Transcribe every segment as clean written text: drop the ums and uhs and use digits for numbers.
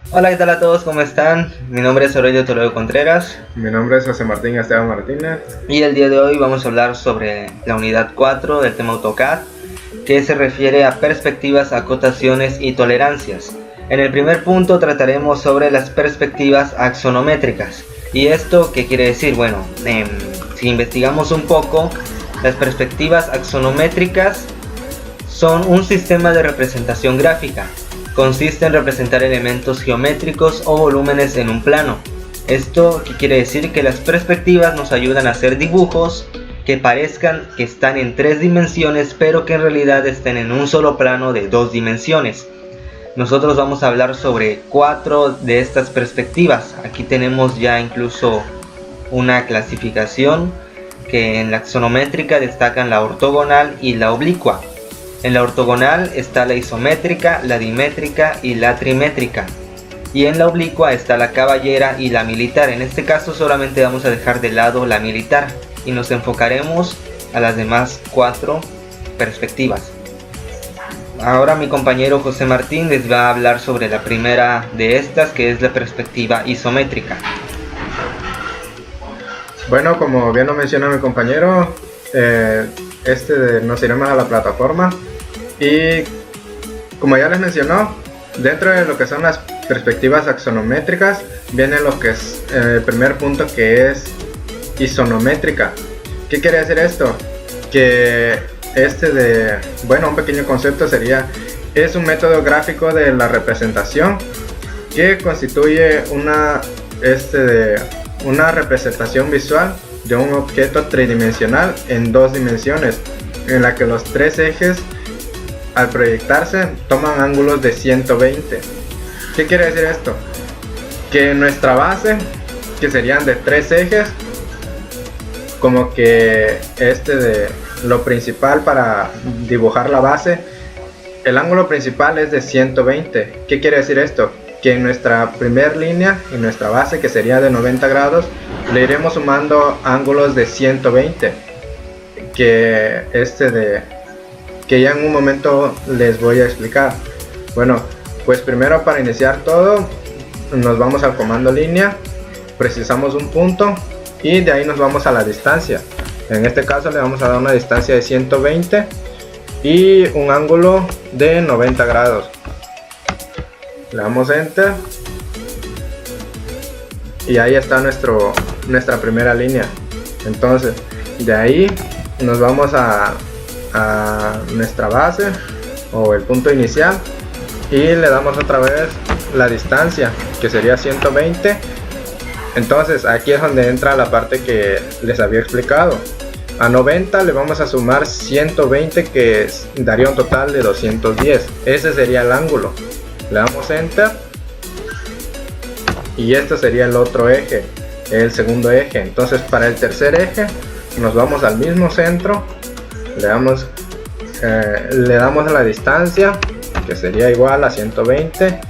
Hola, ¿qué tal a todos? ¿Cómo están? Mi nombre es Aurelio Toledo Contreras Mi nombre es José Martín Esteban Martínez. y el día de hoy vamos a hablar sobre la unidad 4 del tema AutoCAD, que se refiere a perspectivas, acotaciones y tolerancias. En el primer punto trataremos sobre las perspectivas axonométricas. ¿Y esto qué quiere decir? Bueno, si investigamos un poco, las perspectivas axonométricas son un sistema de representación gráfica. Consiste en representar elementos geométricos o volúmenes en un plano. Esto quiere decir que las perspectivas nos ayudan a hacer dibujos que parezcan que están en 3 dimensiones, pero que en realidad estén en un solo plano de 2 dimensiones. Nosotros vamos a hablar sobre 4 de estas perspectivas. Aquí tenemos ya incluso una clasificación que en la axonométrica destacan la ortogonal y la oblicua. En la ortogonal está la isométrica, la dimétrica y la trimétrica. Y en la oblicua está la caballera y la militar. En este caso solamente vamos a dejar de lado la militar y nos enfocaremos a las demás 4 perspectivas. Ahora mi compañero José Martín les va a hablar sobre la primera de estas, que es la perspectiva isométrica. Bueno, como bien lo menciona mi compañero, nos iremos a la plataforma y como ya les mencionó, dentro de lo que son las perspectivas axonométricas viene lo que es el primer punto, que es isonométrica. ¿Qué quiere decir esto? Que un pequeño concepto sería, es un método gráfico de la representación que constituye una representación visual de un objeto tridimensional en 2 dimensiones, en la que los 3 ejes al proyectarse toman ángulos de 120. ¿Qué quiere decir esto? Que nuestra base, que serían de 3 ejes, como que lo principal para dibujar la base, el ángulo principal es de 120. ¿Qué quiere decir esto? Que en nuestra primer línea, en nuestra base, que sería de 90 grados, le iremos sumando ángulos de 120, que ya en un momento les voy a explicar. Bueno, pues primero, para iniciar todo, nos vamos al comando línea, precisamos un punto y de ahí nos vamos a la distancia. En este caso le vamos a dar una distancia de 120 y un ángulo de 90 grados. Le damos enter y ahí está nuestra primera línea. Entonces de ahí nos vamos a nuestra base o el punto inicial y le damos otra vez la distancia, que sería 120. Entonces aquí es donde entra la parte que les había explicado. A 90 le vamos a sumar 120, que daría un total de 210. Ese sería el ángulo. Le damos enter y este sería el otro eje, el segundo eje. Entonces para el tercer eje nos vamos al mismo centro, le damos la distancia, que sería igual a 120,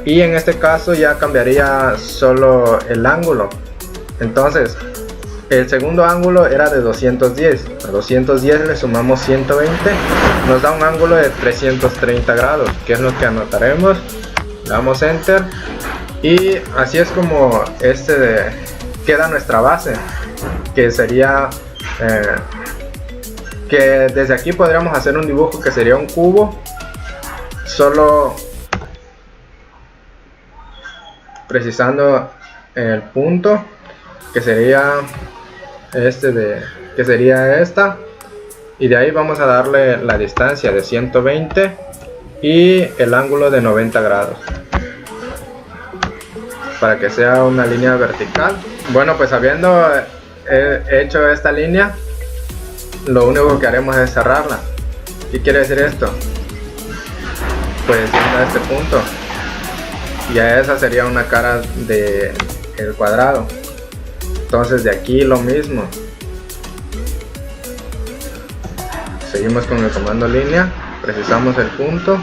y en este caso ya cambiaría solo el ángulo. Entonces el segundo ángulo era de 210, a 210 le sumamos 120, nos da un ángulo de 330 grados, que es lo que anotaremos. Le damos enter y así es como queda nuestra base, que sería que desde aquí podríamos hacer un dibujo que sería un cubo, solo precisando el punto, que sería que sería esta, y de ahí vamos a darle la distancia de 120 y el ángulo de 90 grados para que sea una línea vertical. Bueno, pues habiendo hecho esta línea, lo único que haremos es cerrarla. ¿Qué quiere decir esto? Pues a este punto, ya esa sería una cara del cuadrado. Entonces de aquí lo mismo, seguimos con el comando línea, precisamos el punto,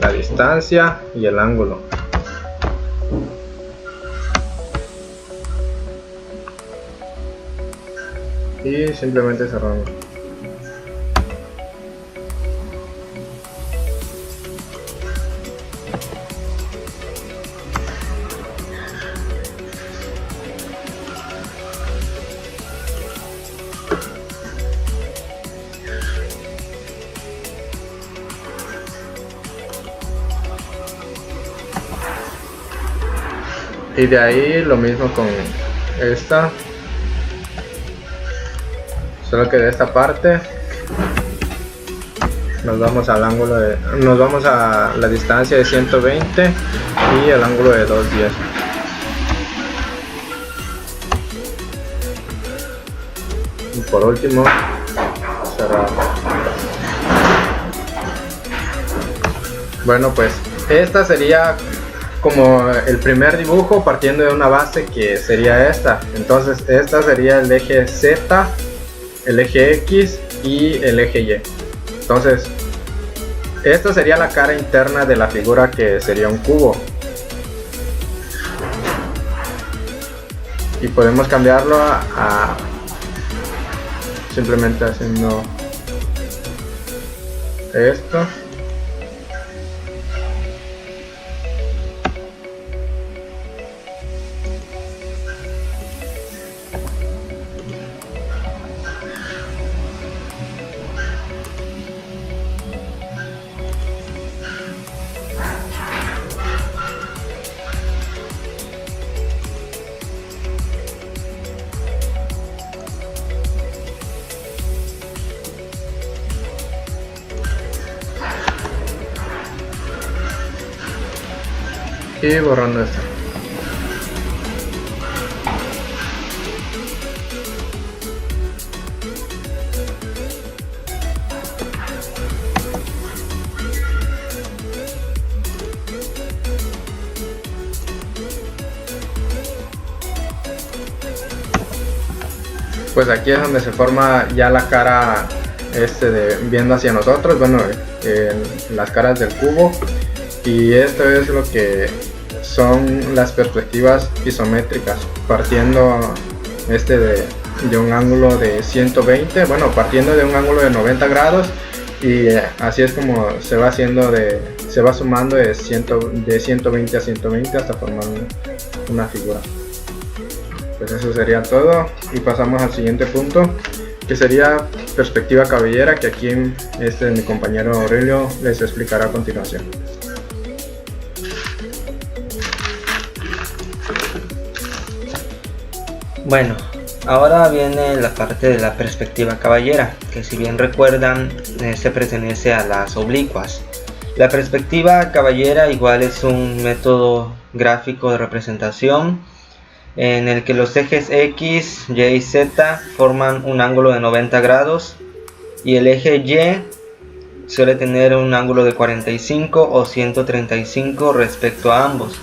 la distancia y el ángulo. Y simplemente cerramos. Y de ahí lo mismo con esta, solo que de esta parte nos vamos a la distancia de 120 y el ángulo de 210. Y por último cerramos. Bueno, pues esta sería como el primer dibujo, partiendo de una base que sería esta. Entonces esta sería el eje Z, el eje X y el eje Y. Entonces esta sería la cara interna de la figura, que sería un cubo. Y podemos cambiarlo a simplemente haciendo esto. Y borrando esto. Pues aquí es donde se forma ya la cara viendo hacia nosotros, bueno, las caras del cubo. Y esto es lo que son las perspectivas isométricas, partiendo de un ángulo de 120, bueno, partiendo de un ángulo de 90 grados, y así es como se va haciendo se va sumando de 120 a 120 hasta formar una figura. Pues eso sería todo, y pasamos al siguiente punto, que sería perspectiva cabellera, que aquí mi compañero Aurelio les explicará a continuación. Bueno, ahora viene la parte de la perspectiva caballera, que si bien recuerdan se pertenece a las oblicuas. La perspectiva caballera igual es un método gráfico de representación en el que los ejes X, Y y Z forman un ángulo de 90 grados y el eje Y suele tener un ángulo de 45 o 135 respecto a ambos.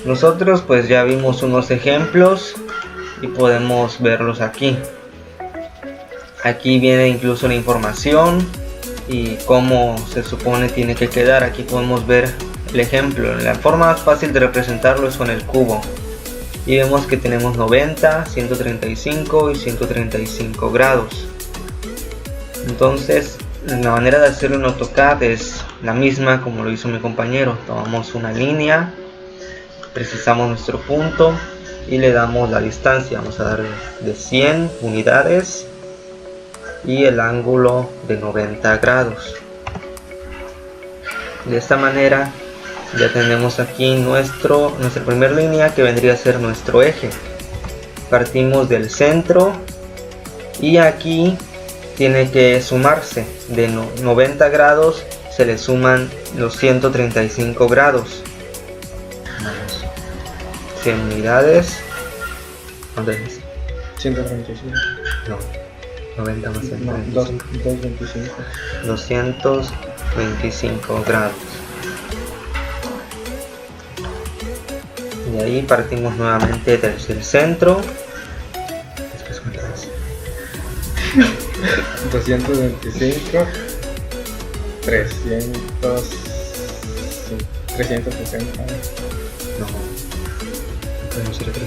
Nosotros pues ya vimos unos ejemplos y podemos verlos aquí. Aquí viene incluso la información y cómo se supone tiene que quedar. Aquí podemos ver el ejemplo. La forma más fácil de representarlo es con el cubo. Y vemos que tenemos 90, 135 y 135 grados. Entonces la manera de hacerlo en AutoCAD es la misma como lo hizo mi compañero. Tomamos una línea, precisamos nuestro punto y le damos la distancia. Vamos a darle de 100 unidades y el ángulo de 90 grados. De esta manera ya tenemos aquí nuestra primera línea, que vendría a ser nuestro eje. Partimos del centro y aquí tiene que sumarse de 90 grados, se le suman los 135 grados. 100 unidades. ¿Dónde es? 135. No, 90 más 135. 225. 225 grados. Y ahí partimos nuevamente desde el centro. Después, ¿cuánto es? 225. 360. No.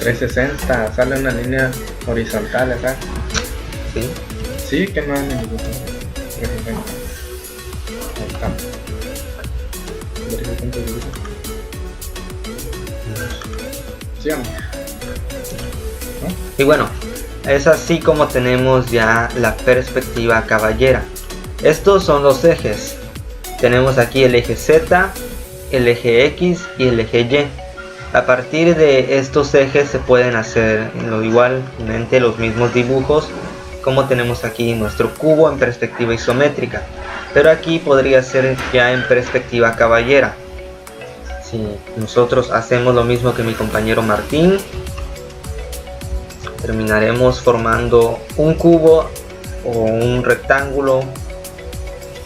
360, sale una línea horizontal acá. ¿Sí? Sí, que no hay ningún 360. Ahí está. ¿Sí o no? Y bueno, es así como tenemos ya la perspectiva caballera. Estos son los ejes. Tenemos aquí el eje Z, el eje X y el eje Y. A partir de estos ejes se pueden hacer igualmente los mismos dibujos, como tenemos aquí nuestro cubo en perspectiva isométrica, pero aquí podría ser ya en perspectiva caballera. Si nosotros hacemos lo mismo que mi compañero Martín, terminaremos formando un cubo o un rectángulo.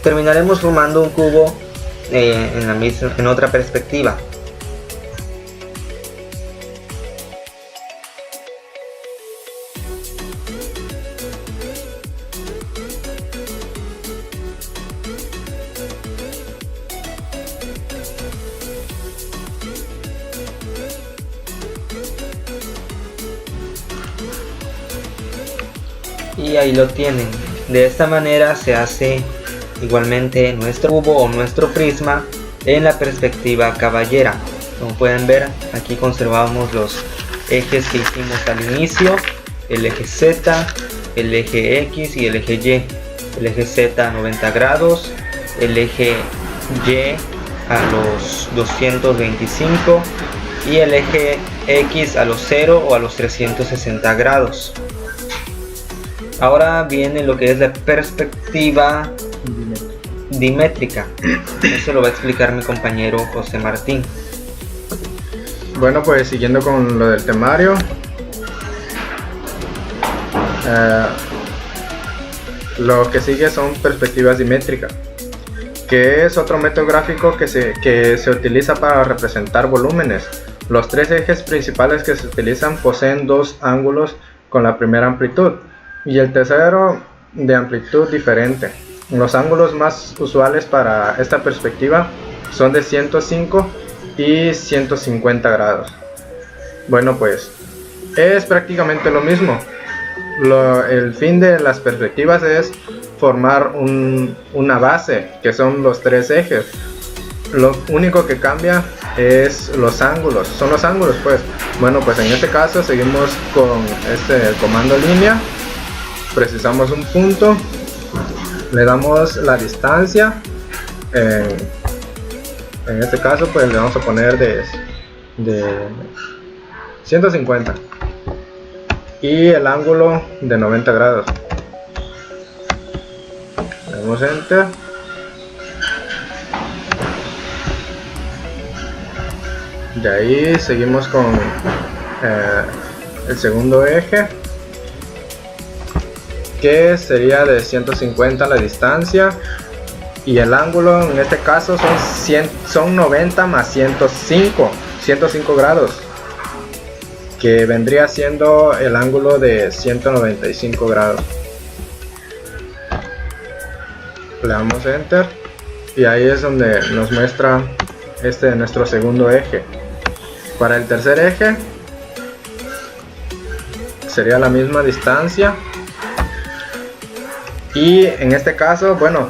Terminaremos formando un cubo en otra perspectiva. Y ahí lo tienen. De esta manera se hace igualmente nuestro cubo o nuestro prisma en la perspectiva caballera. Como pueden ver, aquí conservamos los ejes que hicimos al inicio: el eje Z, el eje X y el eje Y. El eje Z a 90 grados, el eje Y a los 225 y el eje X a los 0 o a los 360 grados. Ahora viene lo que es la perspectiva dimétrica. Eso lo va a explicar mi compañero José Martín. Bueno, pues siguiendo con lo del temario, lo que sigue son perspectivas dimétricas, que es otro método gráfico que se utiliza para representar volúmenes. Los tres ejes principales que se utilizan poseen dos ángulos con la primera amplitud y el tercero de amplitud diferente. Los ángulos más usuales para esta perspectiva son de 105 y 150 grados. Bueno, pues es prácticamente lo mismo. El fin de las perspectivas es formar una base, que son los tres ejes. Lo único que cambia es los ángulos, son los ángulos pues. Bueno, pues en este caso seguimos con este comando línea. Precisamos un punto, le damos la distancia, en este caso pues le vamos a poner de 150 y el ángulo de 90 grados. Le damos enter. De ahí seguimos con el segundo eje, que sería de 150 la distancia y el ángulo en este caso son 90 más 105 grados, que vendría siendo el ángulo de 195 grados. Le damos enter y ahí es donde nos muestra nuestro segundo eje. Para el tercer eje sería la misma distancia. Y en este caso, bueno,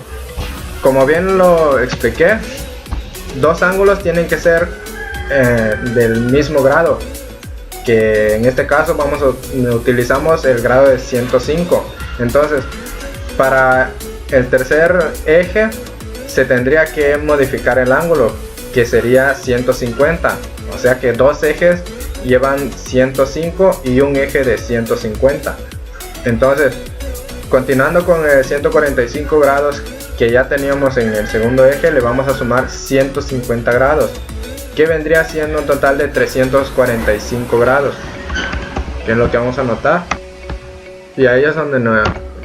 como bien lo expliqué, dos ángulos tienen que ser del mismo grado, que en este caso utilizamos el grado de 105. Entonces, para el tercer eje se tendría que modificar el ángulo, que sería 150. O sea que dos ejes llevan 105 y un eje de 150. Entonces, continuando con el 145 grados que ya teníamos en el segundo eje, le vamos a sumar 150 grados, que vendría siendo un total de 345 grados, que es lo que vamos a notar. Y ahí es donde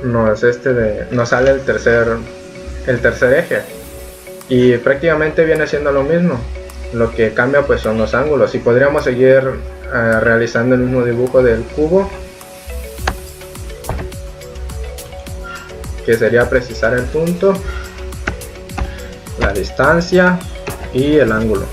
nos sale el tercer eje, y prácticamente viene siendo lo mismo. Lo que cambia pues son los ángulos, y podríamos seguir realizando el mismo dibujo del cubo, que sería precisar el punto, la distancia y el ángulo.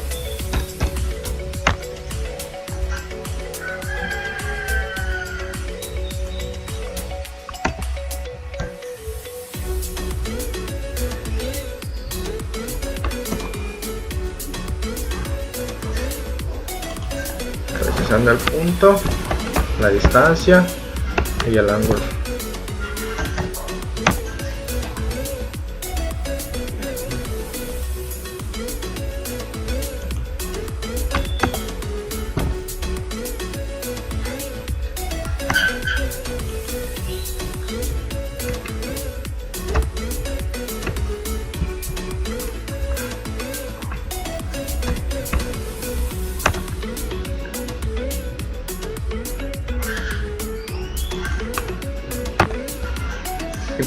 Precisando el punto, la distancia y el ángulo.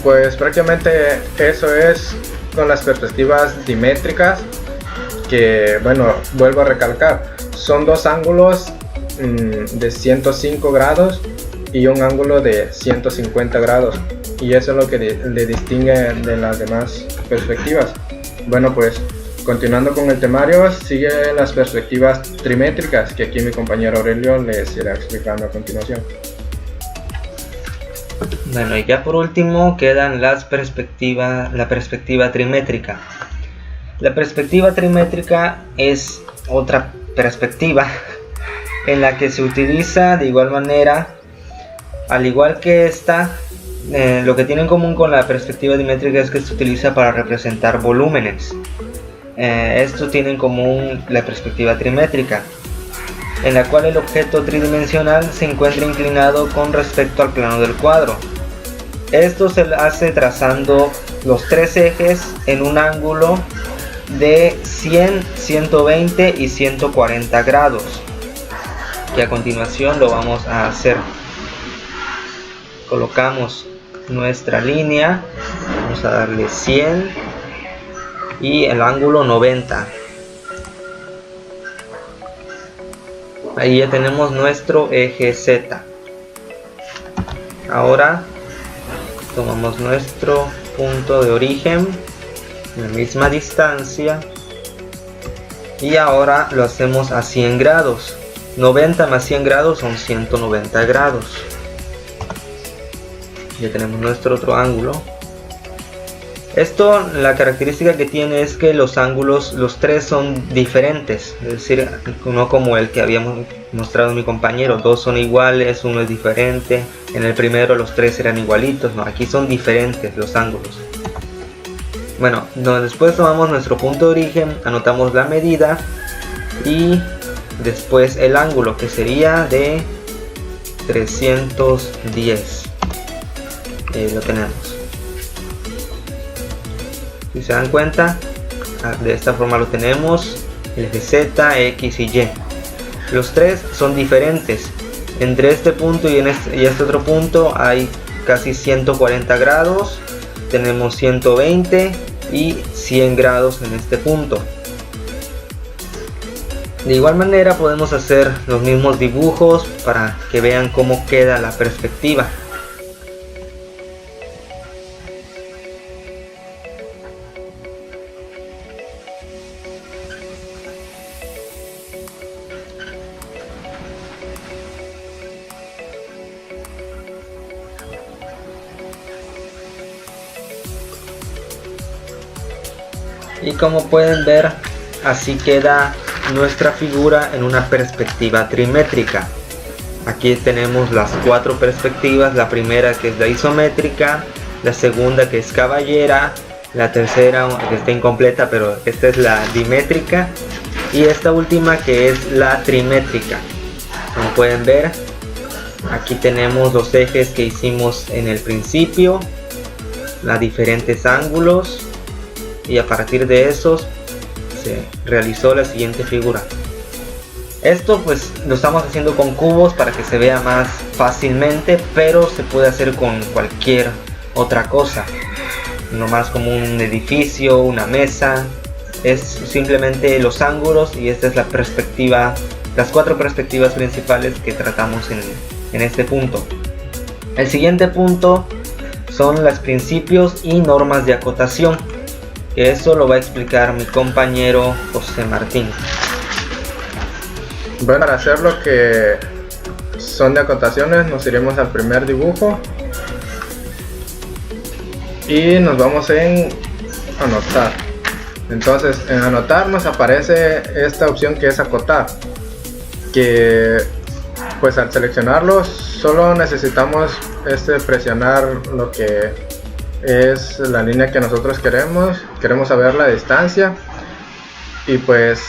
Pues prácticamente eso es con las perspectivas dimétricas, que bueno, vuelvo a recalcar, son dos ángulos de 105 grados y un ángulo de 150 grados, y eso es lo que le distingue de las demás perspectivas. Bueno, pues continuando con el temario, sigue las perspectivas trimétricas, que aquí mi compañero Aurelio les irá explicando a continuación. Bueno, y ya por último quedan la perspectiva trimétrica. La perspectiva trimétrica es otra perspectiva en la que se utiliza de igual manera, al igual que esta, lo que tiene en común con la perspectiva dimétrica es que se utiliza para representar volúmenes. Esto tiene en común la perspectiva trimétrica, en la cual el objeto tridimensional se encuentra inclinado con respecto al plano del cuadro. Esto se hace trazando los tres ejes en un ángulo de 100, 120 y 140 grados, que a continuación lo vamos a hacer. Colocamos nuestra línea, vamos a darle 100 y el ángulo 90. Ahí ya tenemos nuestro eje Z. Ahora tomamos nuestro punto de origen, la misma distancia, y ahora lo hacemos a 100 grados. 90 más 100 grados son 190 grados. Ya tenemos nuestro otro ángulo. Esto, la característica que tiene es que los ángulos, los tres son diferentes, es decir, no como el que habíamos mostrado mi compañero, dos son iguales, uno es diferente. En el primero los tres eran igualitos, no, aquí son diferentes los ángulos. Bueno, después tomamos nuestro punto de origen, anotamos la medida y después el ángulo, que sería de 310. Lo tenemos. Si se dan cuenta, de esta forma lo tenemos, el eje Z, X y Y. Los tres son diferentes. Entre este punto y este otro punto hay casi 140 grados. Tenemos 120 y 100 grados en este punto. De igual manera podemos hacer los mismos dibujos para que vean cómo queda la perspectiva. Y como pueden ver, así queda nuestra figura en una perspectiva trimétrica. Aquí tenemos las cuatro perspectivas: la primera, que es la isométrica, la segunda, que es caballera, la tercera, que está incompleta, pero esta es la dimétrica, y esta última, que es la trimétrica. Como pueden ver, aquí tenemos los ejes que hicimos en el principio, los diferentes ángulos, y a partir de esos se realizó la siguiente figura. Esto pues lo estamos haciendo con cubos para que se vea más fácilmente, pero se puede hacer con cualquier otra cosa, no más como un edificio, una mesa. Es simplemente los ángulos, y esta es la perspectiva, las cuatro perspectivas principales que tratamos en este punto. El siguiente punto son los principios y normas de acotación, que eso lo va a explicar mi compañero José Martín. Bueno, para hacer lo que son de acotaciones, nos iremos al primer dibujo y nos vamos en anotar. Entonces, en anotar nos aparece esta opción que es acotar, que pues al seleccionarlo solo necesitamos presionar lo que es la línea que nosotros queremos saber la distancia, y pues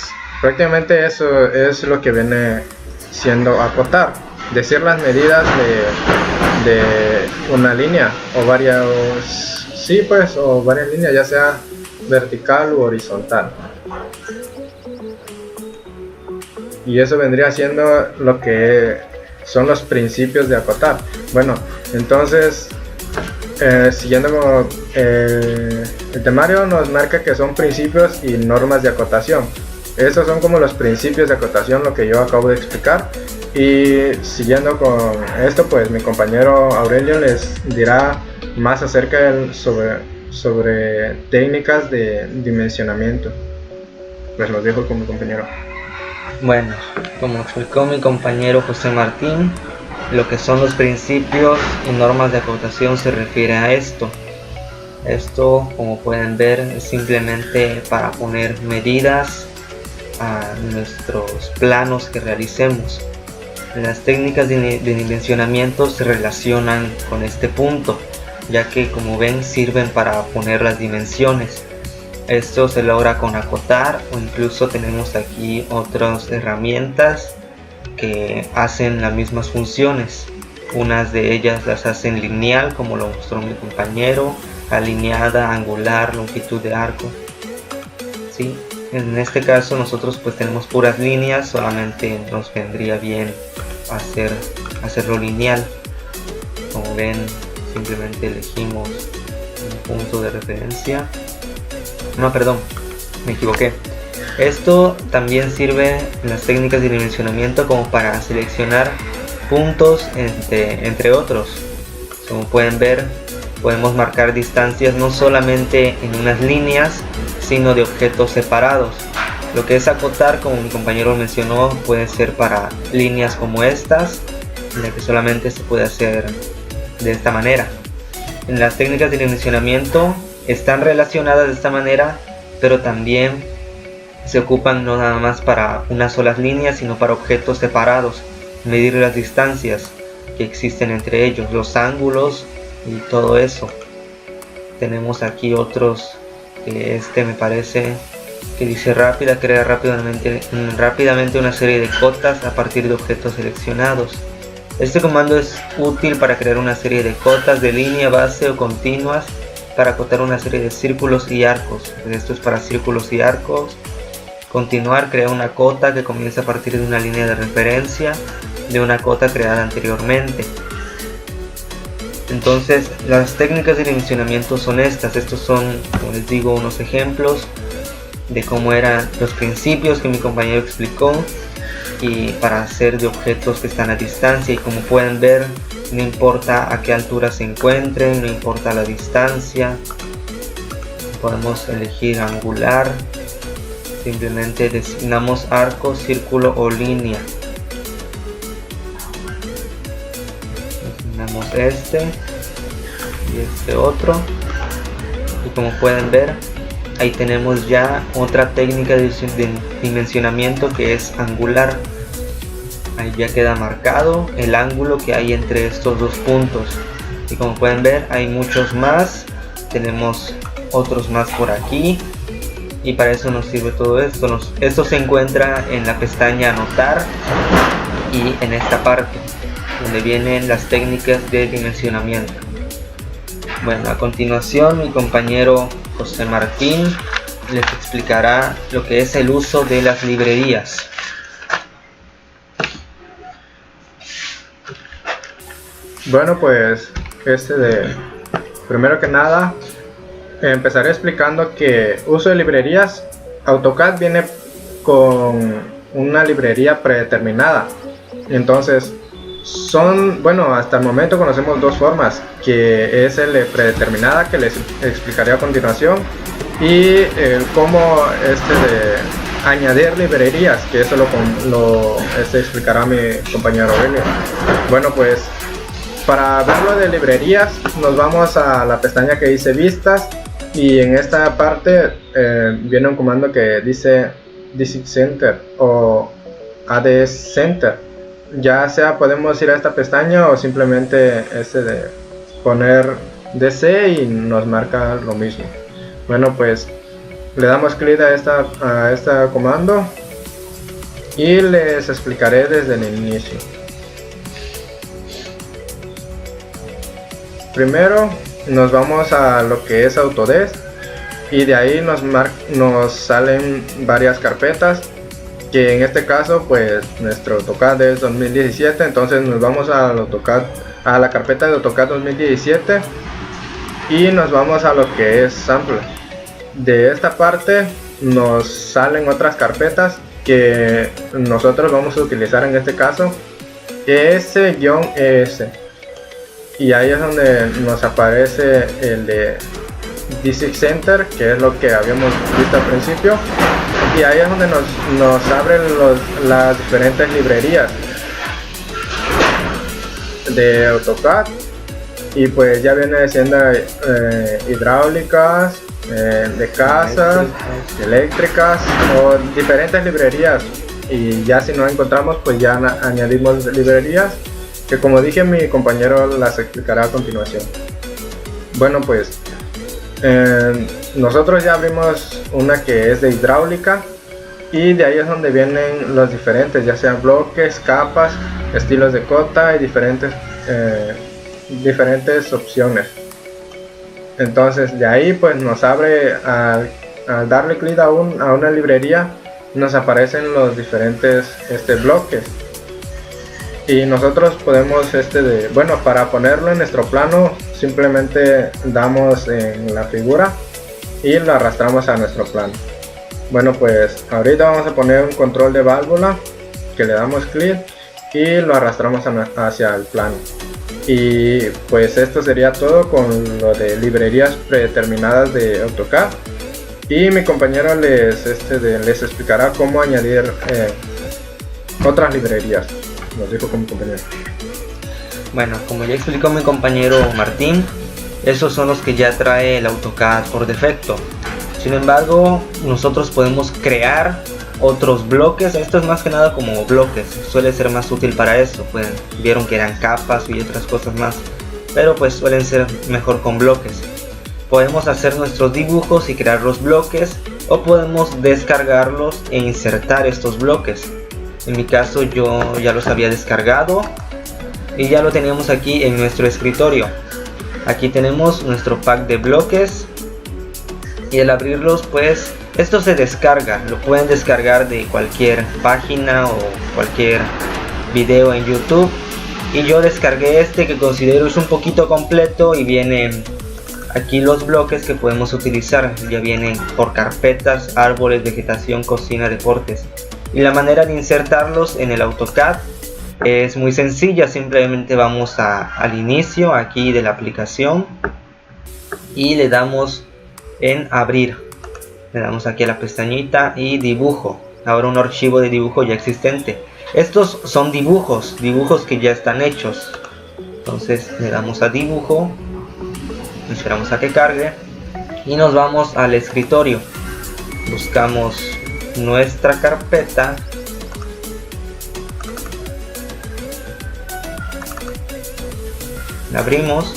prácticamente eso es lo que viene siendo acotar, decir las medidas de una línea o varias líneas, ya sea vertical u horizontal, y eso vendría siendo lo que son los principios de acotar. Bueno, entonces Siguiendo con el temario, nos marca que son principios y normas de acotación. Estos son como los principios de acotación, lo que yo acabo de explicar. Y siguiendo con esto, pues mi compañero Aurelio les dirá más acerca sobre técnicas de dimensionamiento. Pues los dejo con mi compañero. Bueno, como explicó mi compañero José Martín, lo que son los principios y normas de acotación se refiere a esto. Esto, como pueden ver, es simplemente para poner medidas a nuestros planos que realicemos. Las técnicas de dimensionamiento se relacionan con este punto, ya que, como ven, sirven para poner las dimensiones. Esto se logra con acotar, o incluso tenemos aquí otras herramientas que hacen las mismas funciones. Unas de ellas las hacen lineal, como lo mostró mi compañero, alineada, angular, longitud de arco. ¿Sí? En este caso nosotros pues tenemos puras líneas, solamente nos vendría bien hacerlo lineal. Como ven, simplemente elegimos un punto de referencia. No, perdón, me equivoqué. Esto también sirve en las técnicas de dimensionamiento como para seleccionar puntos entre otros. Como pueden ver, podemos marcar distancias no solamente en unas líneas, sino de objetos separados. Lo que es acotar, como mi compañero mencionó, puede ser para líneas como estas, en la que solamente se puede hacer de esta manera. En las técnicas de dimensionamiento están relacionadas de esta manera, pero también se ocupan no nada más para unas solas líneas, sino para objetos separados, medir las distancias que existen entre ellos, los ángulos y todo eso. Tenemos aquí otros, me parece que dice crear rápidamente una serie de cotas a partir de objetos seleccionados. Este comando es útil para crear una serie de cotas de línea, base o continuas para acotar una serie de círculos y arcos. Esto es para círculos y arcos. Continuar, crea una cota que comienza a partir de una línea de referencia de una cota creada anteriormente. Entonces, las técnicas de dimensionamiento son estas. Estos son, como les digo, unos ejemplos de cómo eran los principios que mi compañero explicó, y para hacer de objetos que están a distancia. Y como pueden ver, no importa a qué altura se encuentren, no importa la distancia, podemos elegir angular, simplemente designamos arco, círculo o línea. Designamos este y este otro, y como pueden ver, ahí tenemos ya otra técnica de dimensionamiento, que es angular. Ahí ya queda marcado el ángulo que hay entre estos dos puntos, y como pueden ver hay muchos más, tenemos otros más por aquí, y para eso nos sirve todo esto. Esto se encuentra en la pestaña anotar y en esta parte donde vienen las técnicas de dimensionamiento. Bueno, a continuación mi compañero José Martín les explicará lo que es el uso de las librerías. Bueno, pues primero que nada empezaré explicando que uso de librerías. AutoCAD viene con una librería predeterminada. Entonces hasta el momento conocemos dos formas, que es el predeterminada, que les explicaré a continuación, y cómo de añadir librerías, que eso lo explicará mi compañero Aurelio. Bueno, pues para verlo de librerías nos vamos a la pestaña que dice vistas, y en esta parte viene un comando que dice DC Center o ADS Center. Ya sea podemos ir a esta pestaña o simplemente de poner DC y nos marca lo mismo. Bueno, pues le damos clic a este comando y les explicaré desde el inicio. Primero nos vamos a lo que es Autodesk, y de ahí nos salen varias carpetas, que en este caso pues nuestro AutoCAD es 2017, entonces nos vamos a la carpeta de AutoCAD 2017 y nos vamos a lo que es sample. De esta parte nos salen otras carpetas que nosotros vamos a utilizar en este caso, ES-ES, y ahí es donde nos aparece el de Disk Center, que es lo que habíamos visto al principio, y ahí es donde nos abren las diferentes librerías de AutoCAD, y pues ya viene siendo hidráulicas, de casas, eléctricas o diferentes librerías, y ya si no encontramos pues ya añadimos librerías que, como dije, mi compañero las explicará a continuación. Bueno, pues nosotros ya abrimos una que es de hidráulica, y de ahí es donde vienen los diferentes, ya sean bloques, capas, estilos de cota y diferentes opciones. Entonces de ahí pues nos abre, al darle clic a una librería, nos aparecen los diferentes bloques, y nosotros podemos para ponerlo en nuestro plano simplemente damos en la figura y lo arrastramos a nuestro plano. Bueno, pues ahorita vamos a poner un control de válvula, que le damos clic y lo arrastramos hacia el plano. Y pues esto sería todo con lo de librerías predeterminadas de AutoCAD, y mi compañero les explicará cómo añadir otras librerías. Nos dijo como compañero. Bueno, como ya explicó mi compañero Martín, esos son los que ya trae el AutoCAD por defecto. Sin embargo, nosotros podemos crear otros bloques. Esto es más que nada como bloques, suele ser más útil para eso. Pues vieron que eran capas y otras cosas más, pero pues suelen ser mejor con bloques. Podemos hacer nuestros dibujos y crear los bloques, o podemos descargarlos e insertar estos bloques. En mi caso yo ya los había descargado y ya lo teníamos aquí en nuestro escritorio. Aquí tenemos nuestro pack de bloques, y al abrirlos pues esto se descarga. Lo pueden descargar de cualquier página o cualquier video en YouTube, y yo descargué este que considero es un poquito completo, y vienen aquí los bloques que podemos utilizar. Ya vienen por carpetas: árboles, vegetación, cocina, deportes. Y la manera de insertarlos en el AutoCAD es muy sencilla. Simplemente vamos al inicio aquí de la aplicación y le damos en abrir. Le damos aquí a la pestañita y dibujo. Ahora un archivo de dibujo ya existente. Estos son dibujos que ya están hechos. Entonces le damos a dibujo, esperamos a que cargue y nos vamos al escritorio. Buscamos nuestra carpeta, la abrimos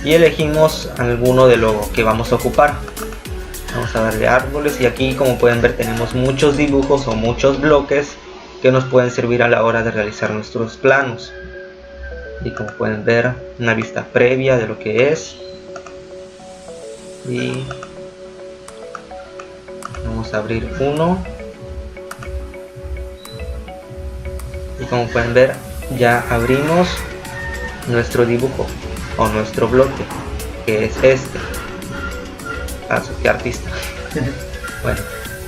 y elegimos alguno de lo que vamos a ocupar. Vamos a darle árboles, y aquí, como pueden ver, tenemos muchos dibujos o muchos bloques que nos pueden servir a la hora de realizar nuestros planos. Y como pueden ver, una vista previa de lo que es. Y vamos a abrir uno. Y como pueden ver, ya abrimos nuestro dibujo o nuestro bloque, que es este. Qué artista. Bueno,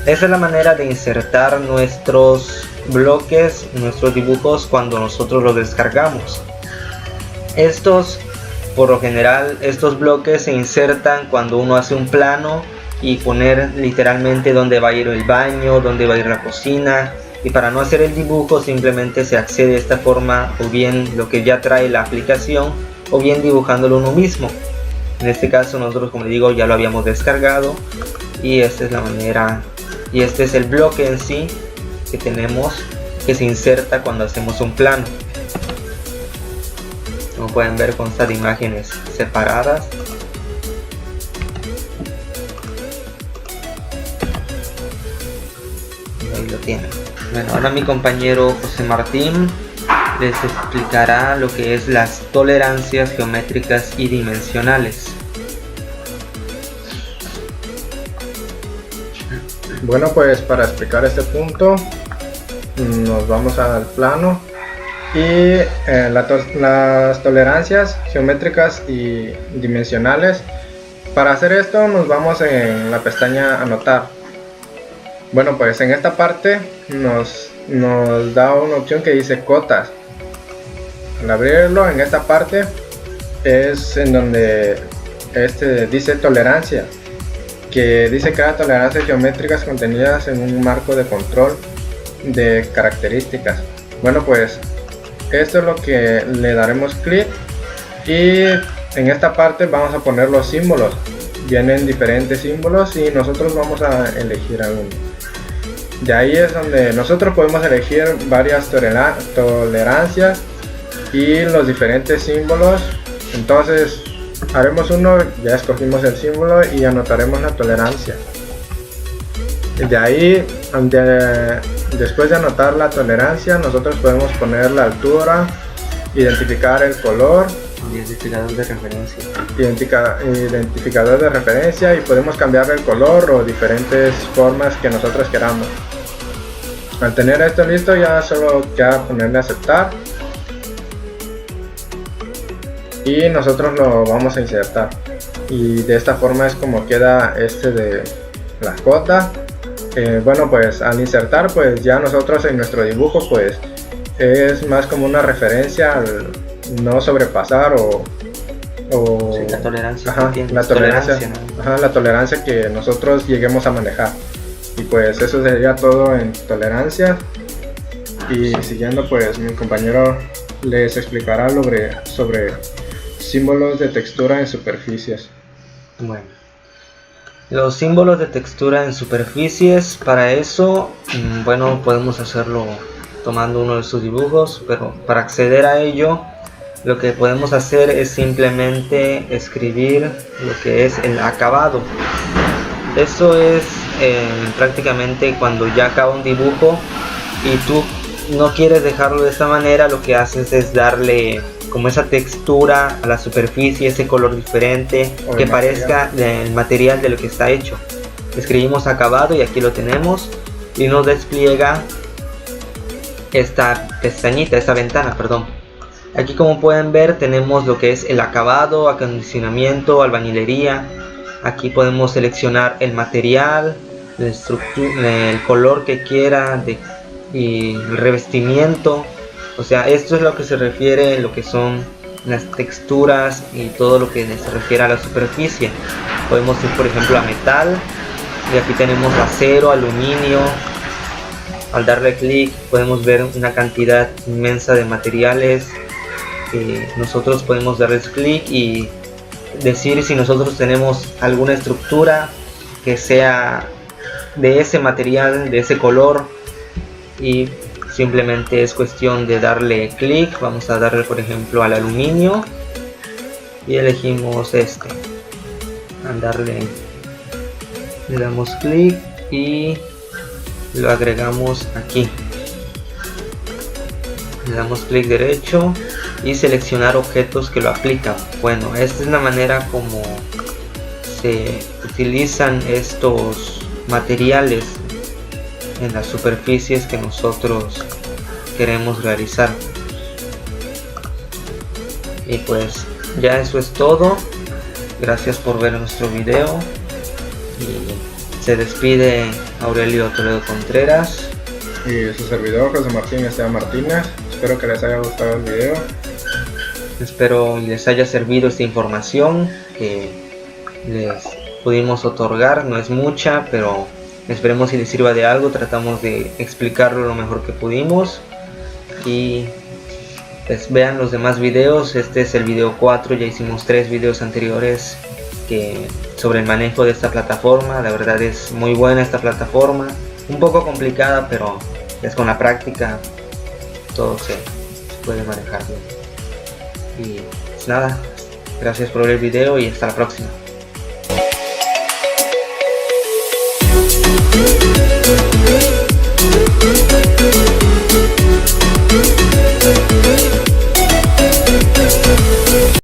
esa es la manera de insertar nuestros bloques, nuestros dibujos, cuando nosotros los descargamos. Por lo general, estos bloques se insertan cuando uno hace un plano y poner literalmente dónde va a ir el baño, dónde va a ir la cocina. Y para no hacer el dibujo, simplemente se accede de esta forma, o bien lo que ya trae la aplicación, o bien dibujándolo uno mismo. En este caso nosotros, como les digo, ya lo habíamos descargado, y esta es la manera, y este es el bloque en sí que tenemos, que se inserta cuando hacemos un plano. Como pueden ver, consta de imágenes separadas. Y ahí lo tienen. Bueno, ahora mi compañero José Martín les explicará lo que es las tolerancias geométricas y dimensionales. Bueno, pues para explicar este punto nos vamos al plano, y las tolerancias geométricas y dimensionales Para hacer esto nos vamos en la pestaña anotar. Bueno, pues en esta parte nos da una opción que dice cotas. Al abrirlo, en esta parte es en donde dice tolerancia, que dice cada tolerancias geométricas contenidas en un marco de control de características. Bueno, pues esto es lo que le daremos clic, y en esta parte vamos a poner los símbolos. Vienen diferentes símbolos y nosotros vamos a elegir alguno. De ahí es donde nosotros podemos elegir varias tolerancias y los diferentes símbolos. Entonces haremos uno, ya escogimos el símbolo y anotaremos la tolerancia. De ahí, después de anotar la tolerancia, nosotros podemos poner la altura, identificar el color, identificador de referencia, identificador de referencia, y podemos cambiar el color o diferentes formas que nosotros queramos. Al tener esto listo, ya solo queda ponerle aceptar y nosotros lo vamos a insertar, y de esta forma es como queda de la cota. Bueno, pues al insertar, pues ya nosotros en nuestro dibujo pues es más como una referencia al no sobrepasar sí, la tolerancia, la tolerancia que nosotros lleguemos a manejar. Y pues eso sería todo en tolerancia. Y siguiendo, pues mi compañero les explicará sobre símbolos de textura en superficies. Bueno, los símbolos de textura en superficies, para eso, bueno, podemos hacerlo tomando uno de sus dibujos, pero para acceder a ello, lo que podemos hacer es simplemente escribir lo que es el acabado. Eso es prácticamente cuando ya acaba un dibujo y tú no quieres dejarlo de esta manera, lo que haces es darle como esa textura a la superficie, ese color diferente, que parezca el material de lo que está hecho. Escribimos acabado y aquí lo tenemos, y nos despliega esta pestañita, esta ventana, perdón. Aquí, como pueden ver, tenemos lo que es el acabado, acondicionamiento, albañilería. Aquí podemos seleccionar el material, la estructura, el color que quiera y el revestimiento. O sea, esto es lo que se refiere, lo que son las texturas y todo lo que se refiere a la superficie. Podemos ir, por ejemplo, a metal, y aquí tenemos acero, aluminio. Al darle clic podemos ver una cantidad inmensa de materiales. Nosotros podemos darles clic y decir si nosotros tenemos alguna estructura que sea de ese material, de ese color, y simplemente es cuestión de darle clic. Vamos a darle, por ejemplo, al aluminio y elegimos le damos clic y lo agregamos aquí. Le damos clic derecho y seleccionar objetos que lo aplican. Bueno, esta es la manera como se utilizan estos materiales en las superficies que nosotros queremos realizar. Y pues ya eso es todo. Gracias por ver nuestro video y se despide Aurelio Toledo Contreras y su servidor José Martín Esteban Martínez. Espero que les haya gustado el video. Espero les haya servido esta información que les pudimos otorgar. No es mucha, pero esperemos si les sirva de algo. Tratamos de explicarlo lo mejor que pudimos. Y pues vean los demás videos. Este es el video 4. Ya hicimos 3 videos anteriores sobre el manejo de esta plataforma. La verdad es muy buena esta plataforma. Un poco complicada, pero es con la práctica todo se puede manejar bien. Y pues nada, gracias por ver el video y hasta la próxima.